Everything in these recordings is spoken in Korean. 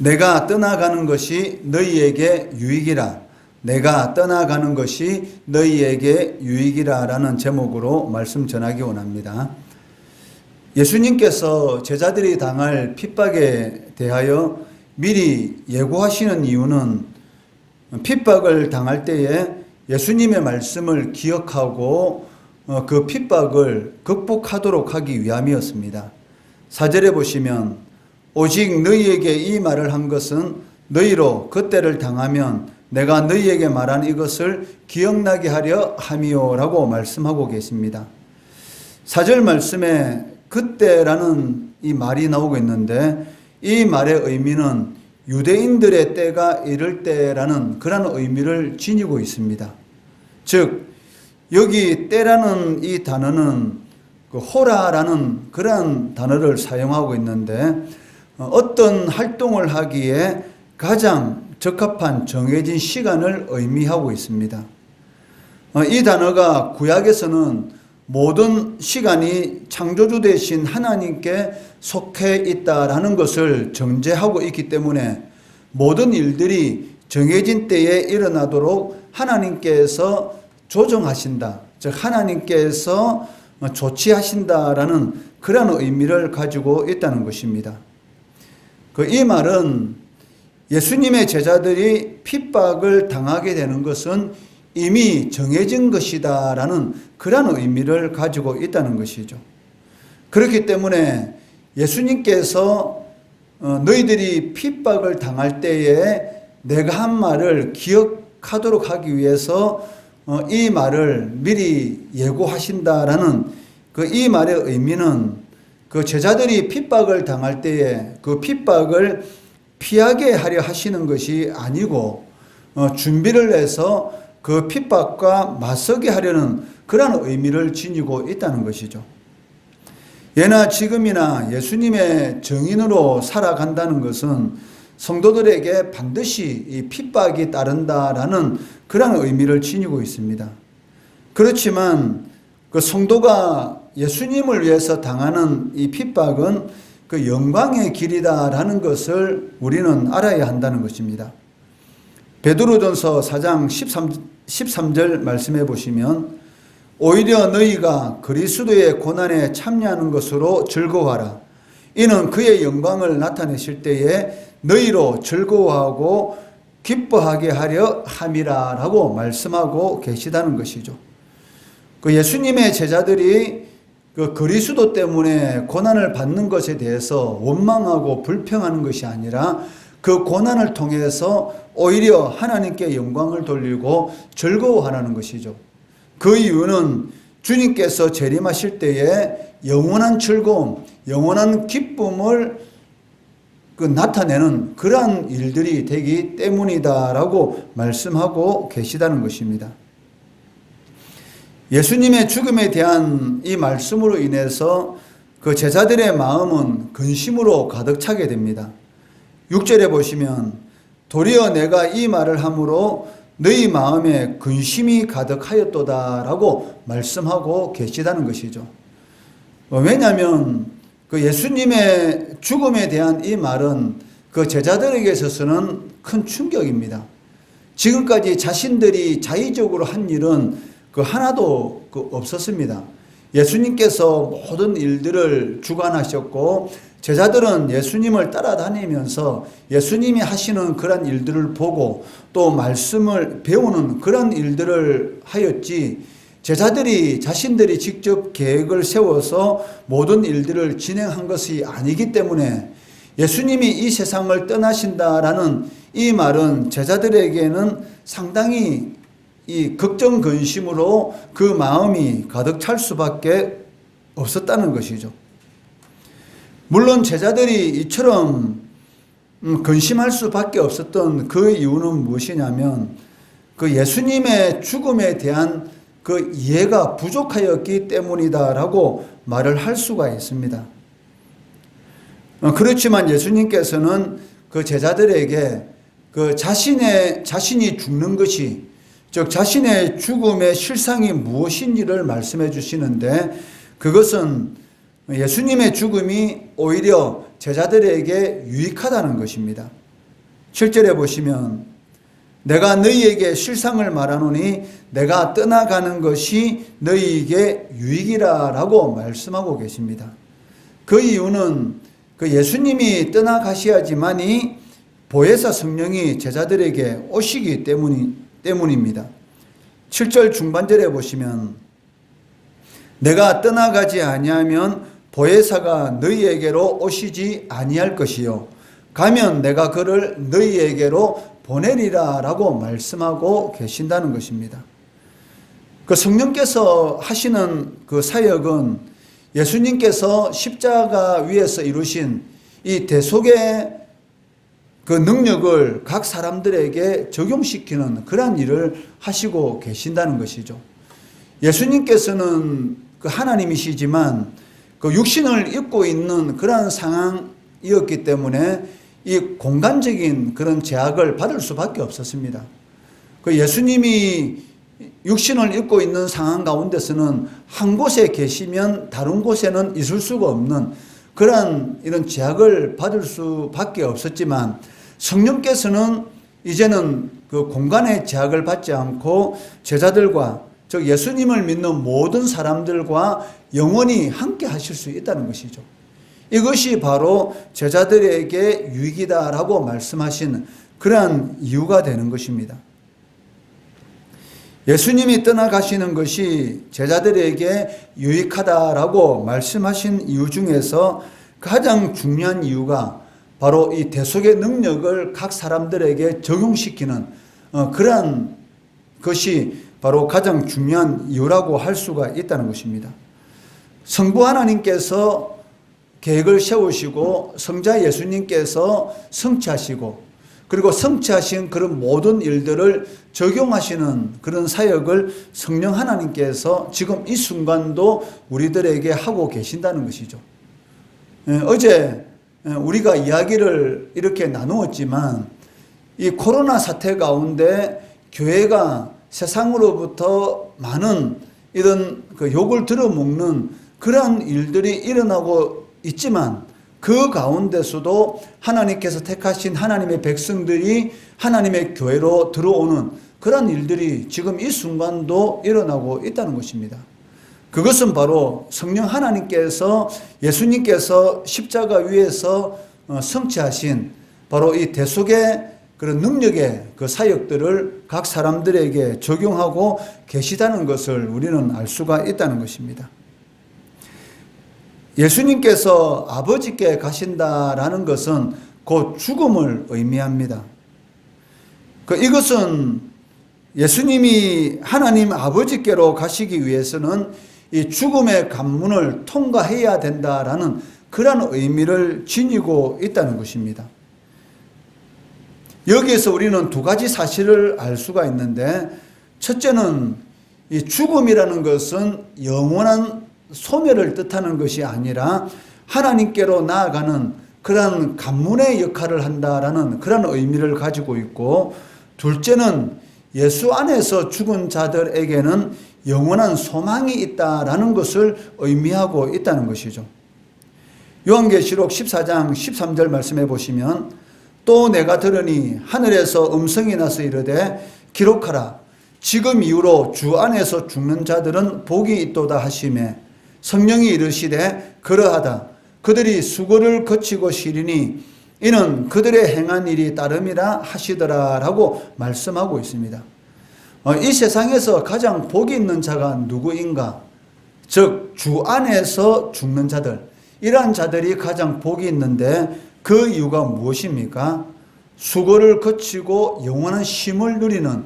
내가 떠나가는 것이 너희에게 유익이라. 내가 떠나가는 것이 너희에게 유익이라 라는 제목으로 말씀 전하기 원합니다. 예수님께서 제자들이 당할 핍박에 대하여 미리 예고하시는 이유는 핍박을 당할 때에 예수님의 말씀을 기억하고 그 핍박을 극복하도록 하기 위함이었습니다. 4절에 보시면 오직 너희에게 이 말을 한 것은 너희로 그때를 당하면 내가 너희에게 말한 이것을 기억나게 하려 함이요 라고 말씀하고 계십니다. 4절 말씀에 그때라는 이 말이 나오고 있는데 이 말의 의미는 유대인들의 때가 이를 때라는 그런 의미를 지니고 있습니다. 즉 여기 때라는 이 단어는 호라라는 그런 단어를 사용하고 있는데 어떤 활동을 하기에 가장 적합한 정해진 시간을 의미하고 있습니다. 이 단어가 구약에서는 모든 시간이 창조주 되신 하나님께 속해 있다라는 것을 정죄하고 있기 때문에 모든 일들이 정해진 때에 일어나도록 하나님께서 조정하신다. 즉 하나님께서 조치하신다라는 그런 의미를 가지고 있다는 것입니다. 이 말은 예수님의 제자들이 핍박을 당하게 되는 것은 이미 정해진 것이다라는 그런 의미를 가지고 있다는 것이죠. 그렇기 때문에 예수님께서 너희들이 핍박을 당할 때에 내가 한 말을 기억하도록 하기 위해서 이 말을 미리 예고하신다라는 이 말의 의미는 그 제자들이 핍박을 당할 때에 그 핍박을 피하게 하려 하시는 것이 아니고 준비를 해서 그 핍박과 맞서게 하려는 그런 의미를 지니고 있다는 것이죠. 예나 지금이나 예수님의 증인으로 살아간다는 것은 성도들에게 반드시 이 핍박이 따른다라는 그런 의미를 지니고 있습니다. 그렇지만 그 성도가 예수님을 위해서 당하는 이 핍박은 그 영광의 길이다라는 것을 우리는 알아야 한다는 것입니다. 베드로전서 4장 13절 말씀해 보시면 오히려 너희가 그리스도의 고난에 참여하는 것으로 즐거워하라. 이는 그의 영광을 나타내실 때에 너희로 즐거워하고 기뻐하게 하려 함이라 라고 말씀하고 계시다는 것이죠. 그 예수님의 제자들이 그 그리스도 때문에 고난을 받는 것에 대해서 원망하고 불평하는 것이 아니라 그 고난을 통해서 오히려 하나님께 영광을 돌리고 즐거워하라는 것이죠. 그 이유는 주님께서 재림하실 때에 영원한 즐거움, 영원한 기쁨을 나타내는 그러한 일들이 되기 때문이다라고 말씀하고 계시다는 것입니다. 예수님의 죽음에 대한 이 말씀으로 인해서 그 제자들의 마음은 근심으로 가득 차게 됩니다. 6절에 보시면 도리어 내가 이 말을 함으로 너희 마음에 근심이 가득하였도다라고 말씀하고 계시다는 것이죠. 왜냐하면 그 예수님의 죽음에 대한 이 말은 그 제자들에게 있어서는 큰 충격입니다. 지금까지 자신들이 자의적으로 한 일은 하나도 없었습니다. 예수님께서 모든 일들을 주관하셨고 제자들은 예수님을 따라다니면서 예수님이 하시는 그런 일들을 보고 또 말씀을 배우는 그런 일들을 하였지 제자들이 자신들이 직접 계획을 세워서 모든 일들을 진행한 것이 아니기 때문에 예수님이 이 세상을 떠나신다라는 이 말은 제자들에게는 상당히 이 걱정 근심으로 그 마음이 가득 찰 수밖에 없었다는 것이죠. 물론 제자들이 이처럼 근심할 수밖에 없었던 그 이유는 무엇이냐면 그 예수님의 죽음에 대한 그 이해가 부족하였기 때문이다라고 말을 할 수가 있습니다. 그렇지만 예수님께서는 그 제자들에게 그 자신이 죽는 것이 즉 자신의 죽음의 실상이 무엇인지를 말씀해 주시는데 그것은 예수님의 죽음이 오히려 제자들에게 유익하다는 것입니다. 7절에 보시면 내가 너희에게 실상을 말하노니 내가 떠나가는 것이 너희에게 유익이라 라고 말씀하고 계십니다. 그 이유는 그 예수님이 떠나가셔야지만이 보혜사 성령이 제자들에게 오시기 때문입니다. 7절 중반절에 보시면 내가 떠나가지 아니하면 보혜사가 너희에게로 오시지 아니할 것이요 가면 내가 그를 너희에게로 보내리라 라고 말씀하고 계신다는 것입니다. 그 성령께서 하시는 그 사역은 예수님께서 십자가 위에서 이루신 이 대속의 그 능력을 각 사람들에게 적용시키는 그러한 일을 하시고 계신다는 것이죠. 예수님께서는 그 하나님이시지만 그 육신을 입고 있는 그러한 상황이었기 때문에 이 공간적인 그런 제약을 받을 수밖에 없었습니다. 그 예수님이 육신을 입고 있는 상황 가운데서는 한 곳에 계시면 다른 곳에는 있을 수가 없는 그러한 이런 제약을 받을 수밖에 없었지만 성령께서는 이제는 그 공간의 제약을 받지 않고 제자들과 즉 예수님을 믿는 모든 사람들과 영원히 함께 하실 수 있다는 것이죠. 이것이 바로 제자들에게 유익이다라고 말씀하신 그러한 이유가 되는 것입니다. 예수님이 떠나가시는 것이 제자들에게 유익하다라고 말씀하신 이유 중에서 가장 중요한 이유가 바로 이 대속의 능력을 각 사람들에게 적용시키는 그러한 것이 바로 가장 중요한 이유라고 할 수가 있다는 것입니다. 성부 하나님께서 계획을 세우시고 성자 예수님께서 성취하시고 그리고 성취하신 그런 모든 일들을 적용하시는 그런 사역을 성령 하나님께서 지금 이 순간도 우리들에게 하고 계신다는 것이죠. 어제 우리가 이야기를 이렇게 나누었지만 이 코로나 사태 가운데 교회가 세상으로부터 많은 이런 그 욕을 들어먹는 그러한 일들이 일어나고 있지만 그 가운데서도 하나님께서 택하신 하나님의 백성들이 하나님의 교회로 들어오는 그런 일들이 지금 이 순간도 일어나고 있다는 것입니다. 그것은 바로 성령 하나님께서 예수님께서 십자가 위에서 성취하신 바로 이 대속의 그런 능력의 그 사역들을 각 사람들에게 적용하고 계시다는 것을 우리는 알 수가 있다는 것입니다. 예수님께서 아버지께 가신다라는 것은 곧 죽음을 의미합니다. 이것은 예수님이 하나님 아버지께로 가시기 위해서는 이 죽음의 관문을 통과해야 된다라는 그런 의미를 지니고 있다는 것입니다. 여기에서 우리는 두 가지 사실을 알 수가 있는데 첫째는 이 죽음이라는 것은 영원한 소멸을 뜻하는 것이 아니라 하나님께로 나아가는 그런 관문의 역할을 한다라는 그런 의미를 가지고 있고 둘째는 예수 안에서 죽은 자들에게는 영원한 소망이 있다라는 것을 의미하고 있다는 것이죠. 요한계시록 14장 13절 말씀해 보시면 또 내가 들으니 하늘에서 음성이 나서 이르되 기록하라 지금 이후로 주 안에서 죽는 자들은 복이 있도다 하시매 성령이 이르시되 그러하다 그들이 수고를 거치고 쉬리니 이는 그들의 행한 일이 따름이라 하시더라 라고 말씀하고 있습니다. 이 세상에서 가장 복이 있는 자가 누구인가? 즉 주 안에서 죽는 자들 이러한 자들이 가장 복이 있는데 그 이유가 무엇입니까? 수고를 거치고 영원한 쉼을 누리는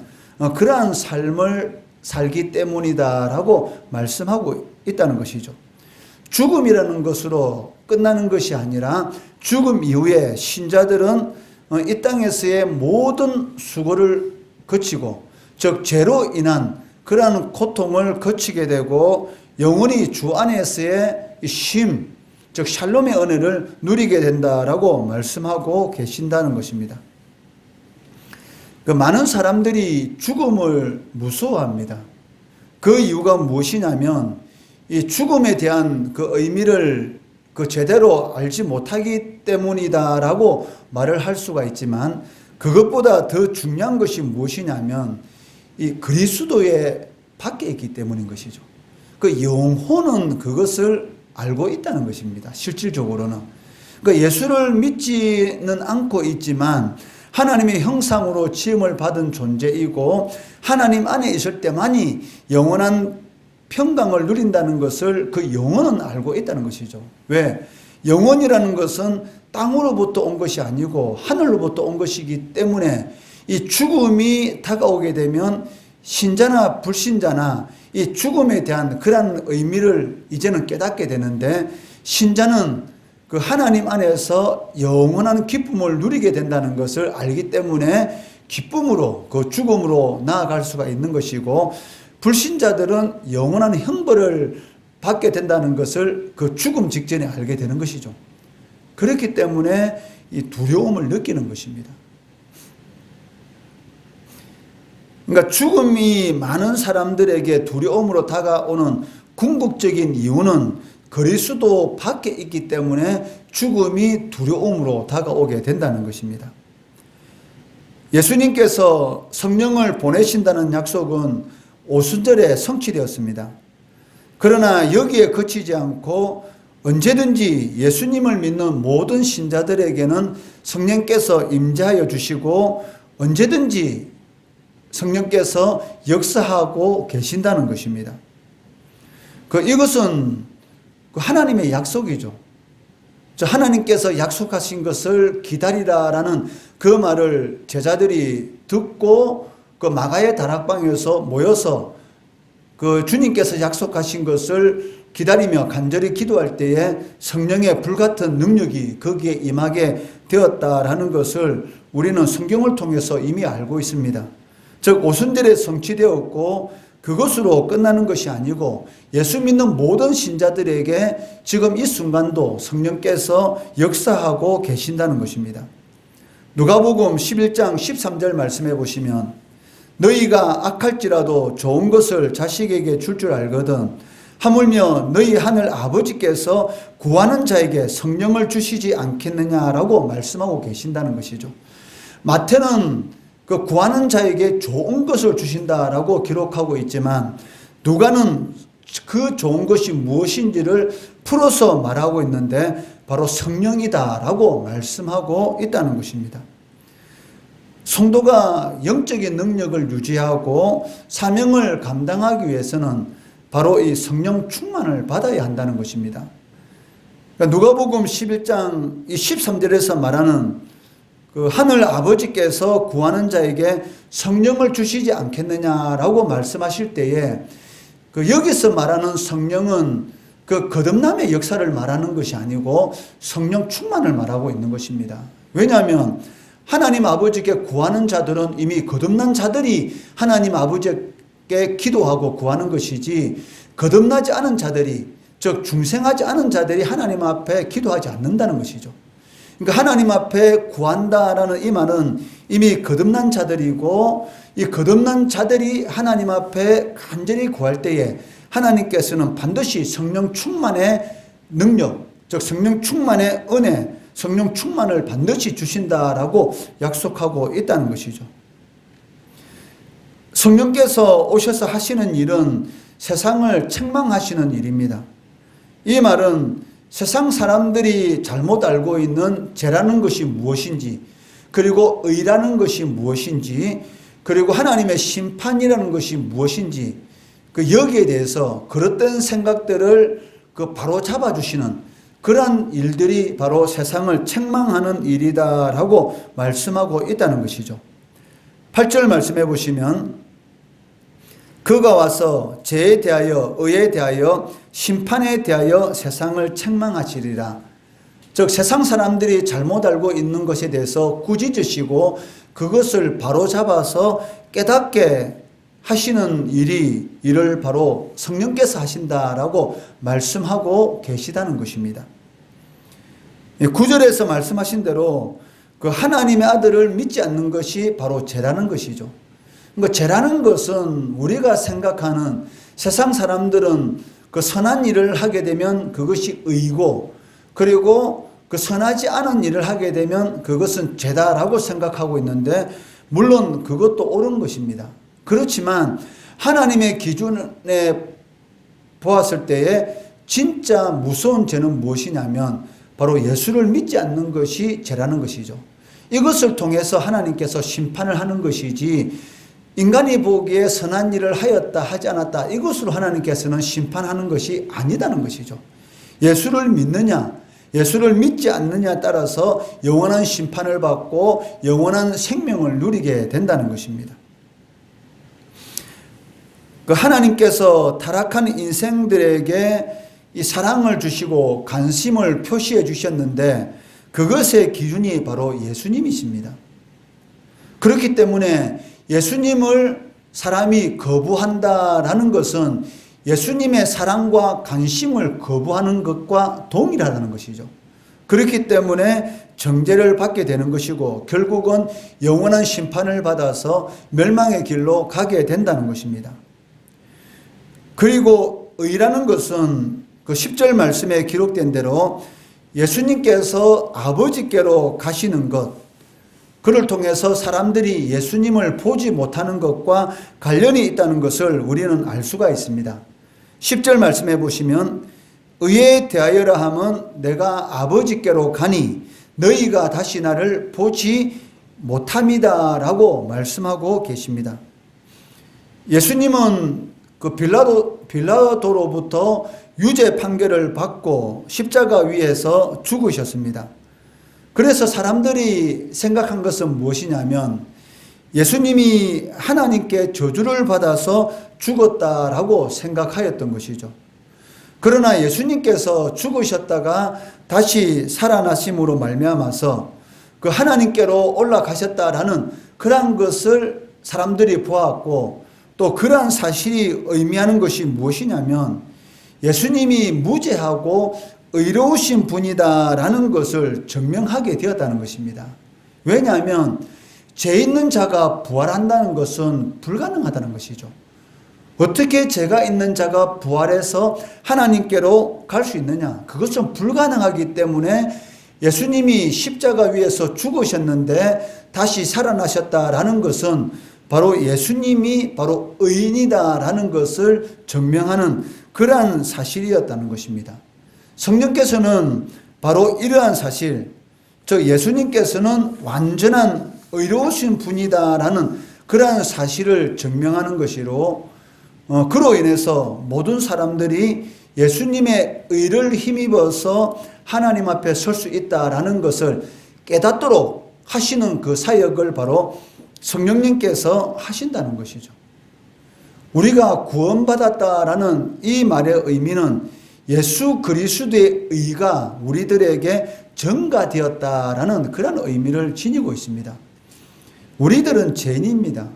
그러한 삶을 살기 때문이다라고 말씀하고 있다는 것이죠. 죽음이라는 것으로 끝나는 것이 아니라 죽음 이후에 신자들은 이 땅에서의 모든 수고를 거치고 즉 죄로 인한 그러한 고통을 거치게 되고 영원히 주 안에서의 쉼 즉 샬롬의 은혜를 누리게 된다라고 말씀하고 계신다는 것입니다. 많은 사람들이 죽음을 무서워합니다. 그 이유가 무엇이냐면 이 죽음에 대한 그 의미를 그 제대로 알지 못하기 때문이다라고 말을 할 수가 있지만 그것보다 더 중요한 것이 무엇이냐면 이 그리스도의 밖에 있기 때문인 것이죠. 그 영혼은 그것을 알고 있다는 것입니다. 실질적으로는. 그러니까 예수를 믿지는 않고 있지만 하나님의 형상으로 지음을 받은 존재이고 하나님 안에 있을 때만이 영원한 평강을 누린다는 것을 그 영혼은 알고 있다는 것이죠. 왜? 영혼이라는 것은 땅으로부터 온 것이 아니고 하늘로부터 온 것이기 때문에 이 죽음이 다가오게 되면 신자나 불신자나 이 죽음에 대한 그런 의미를 이제는 깨닫게 되는데, 신자는 그 하나님 안에서 영원한 기쁨을 누리게 된다는 것을 알기 때문에 기쁨으로 그 죽음으로 나아갈 수가 있는 것이고, 불신자들은 영원한 형벌을 받게 된다는 것을 그 죽음 직전에 알게 되는 것이죠. 그렇기 때문에 이 두려움을 느끼는 것입니다. 그러니까 죽음이 많은 사람들에게 두려움으로 다가오는 궁극적인 이유는 그리스도 밖에 있기 때문에 죽음이 두려움으로 다가오게 된다는 것입니다. 예수님께서 성령을 보내신다는 약속은 오순절에 성취되었습니다. 그러나 여기에 그치지 않고 언제든지 예수님을 믿는 모든 신자들에게는 성령께서 임재하여 주시고 언제든지 성령께서 역사하고 계신다는 것입니다. 이것은 하나님의 약속이죠. 하나님께서 약속하신 것을 기다리라라는 그 말을 제자들이 듣고 그 마가의 다락방에서 모여서 그 주님께서 약속하신 것을 기다리며 간절히 기도할 때에 성령의 불같은 능력이 거기에 임하게 되었다라는 것을 우리는 성경을 통해서 이미 알고 있습니다. 즉 오순절에 성취되었고 그것으로 끝나는 것이 아니고 예수 믿는 모든 신자들에게 지금 이 순간도 성령께서 역사하고 계신다는 것입니다. 누가복음 11장 13절 말씀해 보시면 너희가 악할지라도 좋은 것을 자식에게 줄 줄 알거든 하물며 너희 하늘 아버지께서 구하는 자에게 성령을 주시지 않겠느냐라고 말씀하고 계신다는 것이죠. 마태는 그 구하는 자에게 좋은 것을 주신다라고 기록하고 있지만 누가는 그 좋은 것이 무엇인지를 풀어서 말하고 있는데 바로 성령이다라고 말씀하고 있다는 것입니다. 성도가 영적인 능력을 유지하고 사명을 감당하기 위해서는 바로 이 성령 충만을 받아야 한다는 것입니다. 그러니까 누가복음 11장 13절에서 말하는 그 하늘 아버지께서 구하는 자에게 성령을 주시지 않겠느냐라고 말씀하실 때에 그 여기서 말하는 성령은 그 거듭남의 역사를 말하는 것이 아니고 성령 충만을 말하고 있는 것입니다. 왜냐하면 하나님 아버지께 구하는 자들은 이미 거듭난 자들이 하나님 아버지께 기도하고 구하는 것이지 거듭나지 않은 자들이 즉 중생하지 않은 자들이 하나님 앞에 기도하지 않는다는 것이죠. 그러니까 하나님 앞에 구한다라는 이 말은 이미 거듭난 자들이고 이 거듭난 자들이 하나님 앞에 간절히 구할 때에 하나님께서는 반드시 성령 충만의 능력, 즉 성령 충만의 은혜, 성령 충만을 반드시 주신다라고 약속하고 있다는 것이죠. 성령께서 오셔서 하시는 일은 세상을 책망하시는 일입니다. 이 말은 세상 사람들이 잘못 알고 있는 죄라는 것이 무엇인지, 그리고 의라는 것이 무엇인지, 그리고 하나님의 심판이라는 것이 무엇인지, 여기에 대해서 그릇된 생각들을 바로 잡아주시는 그러한 일들이 바로 세상을 책망하는 일이다라고 말씀하고 있다는 것이죠. 8절 말씀해 보시면 그가 와서 죄에 대하여 의에 대하여 심판에 대하여 세상을 책망하시리라. 즉 세상 사람들이 잘못 알고 있는 것에 대해서 꾸짖으시고 그것을 바로잡아서 깨닫게 하시는 일을 바로 성령께서 하신다라고 말씀하고 계시다는 것입니다. 9절에서 말씀하신 대로 그 하나님의 아들을 믿지 않는 것이 바로 죄라는 것이죠. 그러니까 죄라는 것은 우리가 생각하는 세상 사람들은 그 선한 일을 하게 되면 그것이 의고 그리고 그 선하지 않은 일을 하게 되면 그것은 죄다라고 생각하고 있는데, 물론 그것도 옳은 것입니다. 그렇지만 하나님의 기준에 보았을 때에 진짜 무서운 죄는 무엇이냐면 바로 예수를 믿지 않는 것이 죄라는 것이죠. 이것을 통해서 하나님께서 심판을 하는 것이지, 인간이 보기에 선한 일을 하였다 하지 않았다, 이것으로 하나님께서는 심판하는 것이 아니다는 것이죠. 예수를 믿느냐 예수를 믿지 않느냐에 따라서 영원한 심판을 받고 영원한 생명을 누리게 된다는 것입니다. 그 하나님께서 타락한 인생들에게 이 사랑을 주시고 관심을 표시해 주셨는데, 그것의 기준이 바로 예수님이십니다. 그렇기 때문에 예수님을 사람이 거부한다라는 것은 예수님의 사랑과 관심을 거부하는 것과 동일하다는 것이죠. 그렇기 때문에 정죄를 받게 되는 것이고, 결국은 영원한 심판을 받아서 멸망의 길로 가게 된다는 것입니다. 그리고 의라는 것은 그 10절 말씀에 기록된 대로 예수님께서 아버지께로 가시는 것, 그를 통해서 사람들이 예수님을 보지 못하는 것과 관련이 있다는 것을 우리는 알 수가 있습니다. 10절 말씀해 보시면, 의에 대하여라 함은 내가 아버지께로 가니 너희가 다시 나를 보지 못함이다 라고 말씀하고 계십니다. 예수님은 그 빌라도로부터 유죄 판결을 받고 십자가 위에서 죽으셨습니다. 그래서 사람들이 생각한 것은 무엇이냐면 예수님이 하나님께 저주를 받아서 죽었다라고 생각하였던 것이죠. 그러나 예수님께서 죽으셨다가 다시 살아나심으로 말미암아서 그 하나님께로 올라가셨다라는 그러한 것을 사람들이 보았고, 또 그러한 사실이 의미하는 것이 무엇이냐면 예수님이 무죄하고 의로우신 분이다라는 것을 증명하게 되었다는 것입니다. 왜냐하면 죄 있는 자가 부활한다는 것은 불가능하다는 것이죠. 어떻게 죄가 있는 자가 부활해서 하나님께로 갈 수 있느냐? 그것은 불가능하기 때문에 예수님이 십자가 위에서 죽으셨는데 다시 살아나셨다라는 것은 바로 예수님이 바로 의인이다라는 것을 증명하는 그러한 사실이었다는 것입니다. 성령께서는 바로 이러한 사실, 즉 예수님께서는 완전한 의로우신 분이다라는 그러한 사실을 증명하는 것이로, 그로 인해서 모든 사람들이 예수님의 의를 힘입어서 하나님 앞에 설 수 있다라는 것을 깨닫도록 하시는 그 사역을 바로 성령님께서 하신다는 것이죠. 우리가 구원받았다라는 이 말의 의미는 예수 그리스도의 의가 우리들에게 전가되었다라는 그런 의미를 지니고 있습니다. 우리들은 죄인입니다.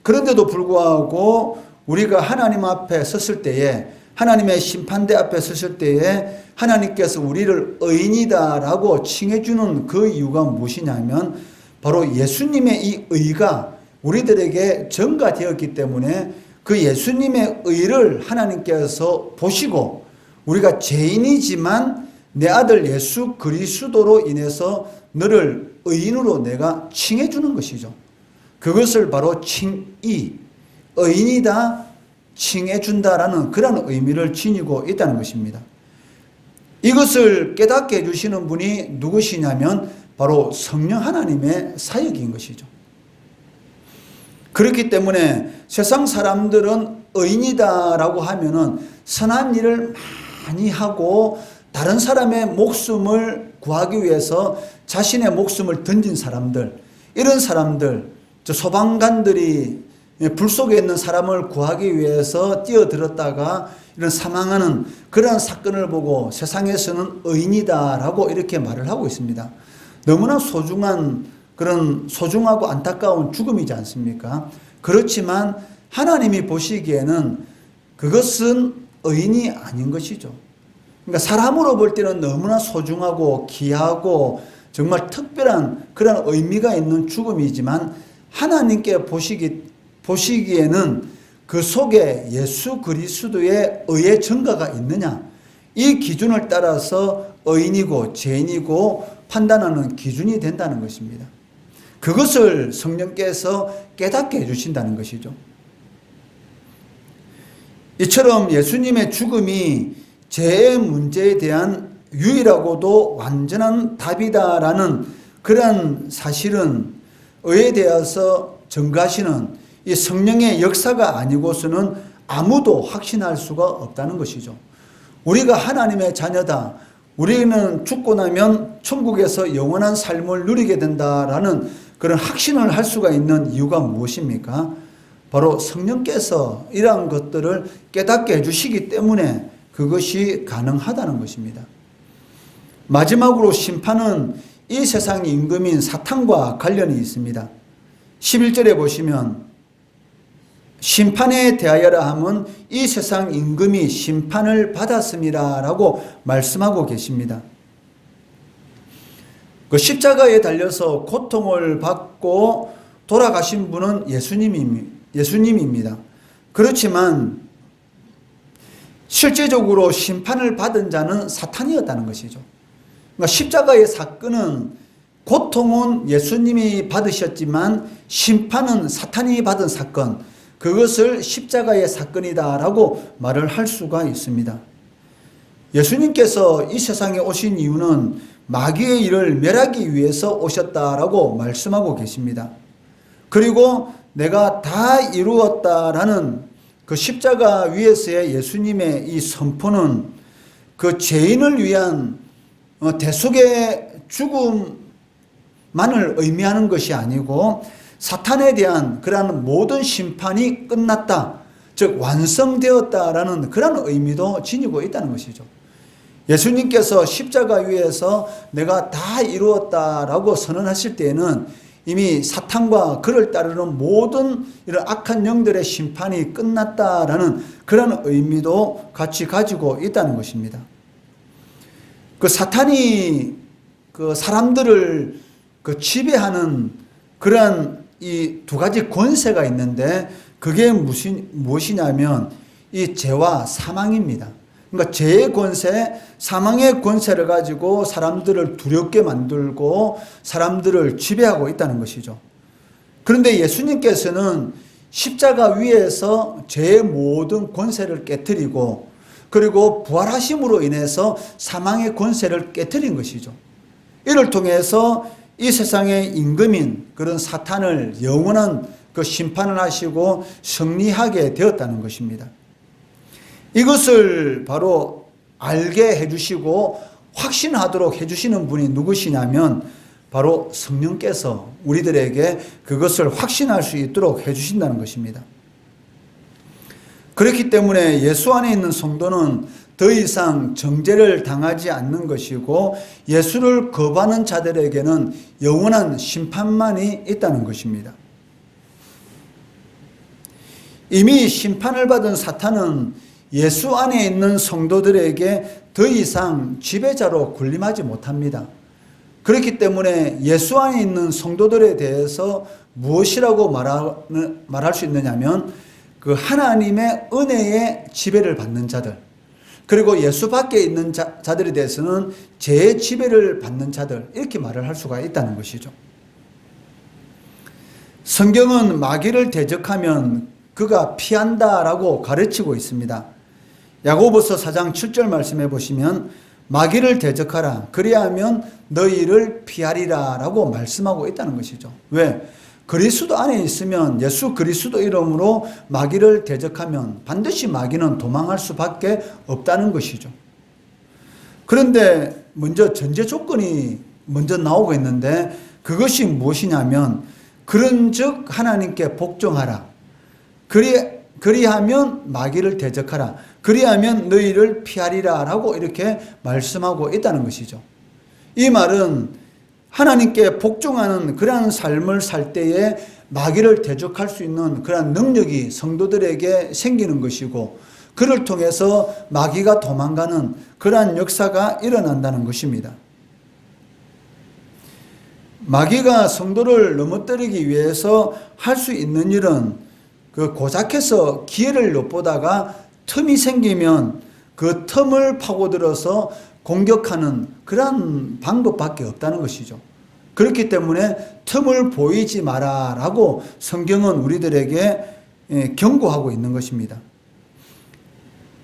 그런데도 불구하고 우리가 하나님 앞에 섰을 때에, 하나님의 심판대 앞에 섰을 때에 하나님께서 우리를 의인이다라고 칭해주는 그 이유가 무엇이냐면 바로 예수님의 이 의가 우리들에게 전가되었기 때문에 그 예수님의 의를 하나님께서 보시고, 우리가 죄인이지만 내 아들 예수 그리스도로 인해서 너를 의인으로 내가 칭해주는 것이죠. 그것을 바로 칭의, 의인이다, 칭해준다라는 그런 의미를 지니고 있다는 것입니다. 이것을 깨닫게 해주시는 분이 누구시냐면 바로 성령 하나님의 사역인 것이죠. 그렇기 때문에 세상 사람들은 의인이다라고 하면은 선한 일을 많이 하고 다른 사람의 목숨을 구하기 위해서 자신의 목숨을 던진 사람들, 이런 사람들, 소방관들이 불 속에 있는 사람을 구하기 위해서 뛰어들었다가 이런 사망하는 그런 사건을 보고 세상에서는 의인이다라고 이렇게 말을 하고 있습니다. 너무나 소중한 그런 소중하고 안타까운 죽음이지 않습니까? 그렇지만 하나님이 보시기에는 그것은 의인이 아닌 것이죠. 그러니까 사람으로 볼 때는 너무나 소중하고 귀하고 정말 특별한 그런 의미가 있는 죽음이지만 하나님께 보시기에는 그 속에 예수 그리스도의 의의 증거가 있느냐, 이 기준을 따라서 의인이고 죄인이고 판단하는 기준이 된다는 것입니다. 그것을 성령께서 깨닫게 해주신다는 것이죠. 이처럼 예수님의 죽음이 죄의 문제에 대한 유일하고도 완전한 답이다라는 그러한 사실은 의에 대해서 증거하시는 이 성령의 역사가 아니고서는 아무도 확신할 수가 없다는 것이죠. 우리가 하나님의 자녀다. 우리는 죽고 나면 천국에서 영원한 삶을 누리게 된다라는 그런 확신을 할 수가 있는 이유가 무엇입니까? 바로 성령께서 이러한 것들을 깨닫게 해주시기 때문에 그것이 가능하다는 것입니다. 마지막으로 심판은 이 세상의 임금인 사탄과 관련이 있습니다. 11절에 보시면 심판에 대하여라 함은 이 세상 임금이 심판을 받았습니다 라고 말씀하고 계십니다. 그 십자가에 달려서 고통을 받고 돌아가신 분은 예수님입니다. 그렇지만 실제적으로 심판을 받은 자는 사탄이었다는 것이죠. 그러니까 십자가의 사건은 고통은 예수님이 받으셨지만 심판은 사탄이 받은 사건, 그것을 십자가의 사건이다라고 말을 할 수가 있습니다. 예수님께서 이 세상에 오신 이유는 마귀의 일을 멸하기 위해서 오셨다라고 말씀하고 계십니다. 그리고 내가 다 이루었다라는 그 십자가 위에서의 예수님의 이 선포는 그 죄인을 위한 대속의 죽음만을 의미하는 것이 아니고 사탄에 대한 그러한 모든 심판이 끝났다, 즉 완성되었다라는 그런 의미도 지니고 있다는 것이죠. 예수님께서 십자가 위에서 내가 다 이루었다라고 선언하실 때에는 이미 사탄과 그를 따르는 모든 이런 악한 영들의 심판이 끝났다라는 그런 의미도 같이 가지고 있다는 것입니다. 그 사탄이 그 사람들을 그 지배하는 그러한 이 두 가지 권세가 있는데 그게 무엇이냐면 이 죄와 사망입니다. 그러니까 죄의 권세, 사망의 권세를 가지고 사람들을 두렵게 만들고 사람들을 지배하고 있다는 것이죠. 그런데 예수님께서는 십자가 위에서 죄의 모든 권세를 깨뜨리고 그리고 부활하심으로 인해서 사망의 권세를 깨뜨린 것이죠. 이를 통해서 이 세상의 임금인 그런 사탄을 영원한 그 심판을 하시고 승리하게 되었다는 것입니다. 이것을 바로 알게 해주시고 확신하도록 해주시는 분이 누구시냐면 바로 성령께서 우리들에게 그것을 확신할 수 있도록 해주신다는 것입니다. 그렇기 때문에 예수 안에 있는 성도는 더 이상 정죄를 당하지 않는 것이고 예수를 거부하는 자들에게는 영원한 심판만이 있다는 것입니다. 이미 심판을 받은 사탄은 예수 안에 있는 성도들에게 더 이상 지배자로 군림하지 못합니다. 그렇기 때문에 예수 안에 있는 성도들에 대해서 무엇이라고 말할 수 있느냐면 그 하나님의 은혜의 지배를 받는 자들, 그리고 예수 밖에 있는 자들에 대해서는 죄의 지배를 받는 자들, 이렇게 말을 할 수가 있다는 것이죠. 성경은 마귀를 대적하면 그가 피한다라고 가르치고 있습니다. 야고보서 4장 7절 말씀해 보시면 마귀를 대적하라 그리하면 너희를 피하리라 라고 말씀하고 있다는 것이죠. 왜? 그리스도 안에 있으면 예수 그리스도 이름으로 마귀를 대적하면 반드시 마귀는 도망할 수밖에 없다는 것이죠. 그런데 먼저 전제 조건이 먼저 나오고 있는데 그것이 무엇이냐면 그런즉 하나님께 복종하라 그리하면 마귀를 대적하라 그리하면 너희를 피하리라 라고 이렇게 말씀하고 있다는 것이죠. 이 말은 하나님께 복종하는 그러한 삶을 살 때에 마귀를 대적할 수 있는 그러한 능력이 성도들에게 생기는 것이고 그를 통해서 마귀가 도망가는 그러한 역사가 일어난다는 것입니다. 마귀가 성도를 넘어뜨리기 위해서 할 수 있는 일은 그 고작해서 기회를 엿보다가 틈이 생기면 그 틈을 파고들어서 공격하는 그러한 방법밖에 없다는 것이죠. 그렇기 때문에 틈을 보이지 마라라고 성경은 우리들에게 경고하고 있는 것입니다.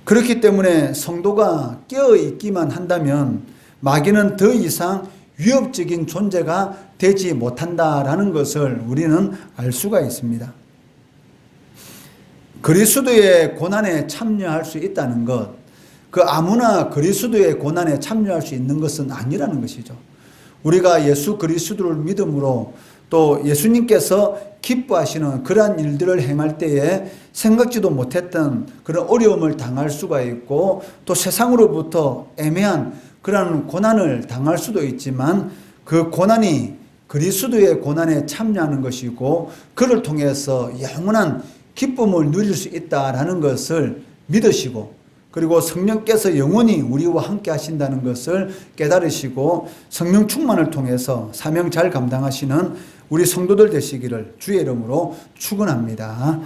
그렇기 때문에 성도가 깨어있기만 한다면 마귀는 더 이상 위협적인 존재가 되지 못한다라는 것을 우리는 알 수가 있습니다. 그리스도의 고난에 참여할 수 있다는 것, 그 아무나 그리스도의 고난에 참여할 수 있는 것은 아니라는 것이죠. 우리가 예수 그리스도를 믿음으로 또 예수님께서 기뻐하시는 그러한 일들을 행할 때에 생각지도 못했던 그런 어려움을 당할 수가 있고 또 세상으로부터 애매한 그런 고난을 당할 수도 있지만 그 고난이 그리스도의 고난에 참여하는 것이고 그를 통해서 영원한 기쁨을 누릴 수 있다라는 것을 믿으시고 그리고 성령께서 영원히 우리와 함께 하신다는 것을 깨달으시고 성령 충만을 통해서 사명 잘 감당하시는 우리 성도들 되시기를 주의 이름으로 축원합니다.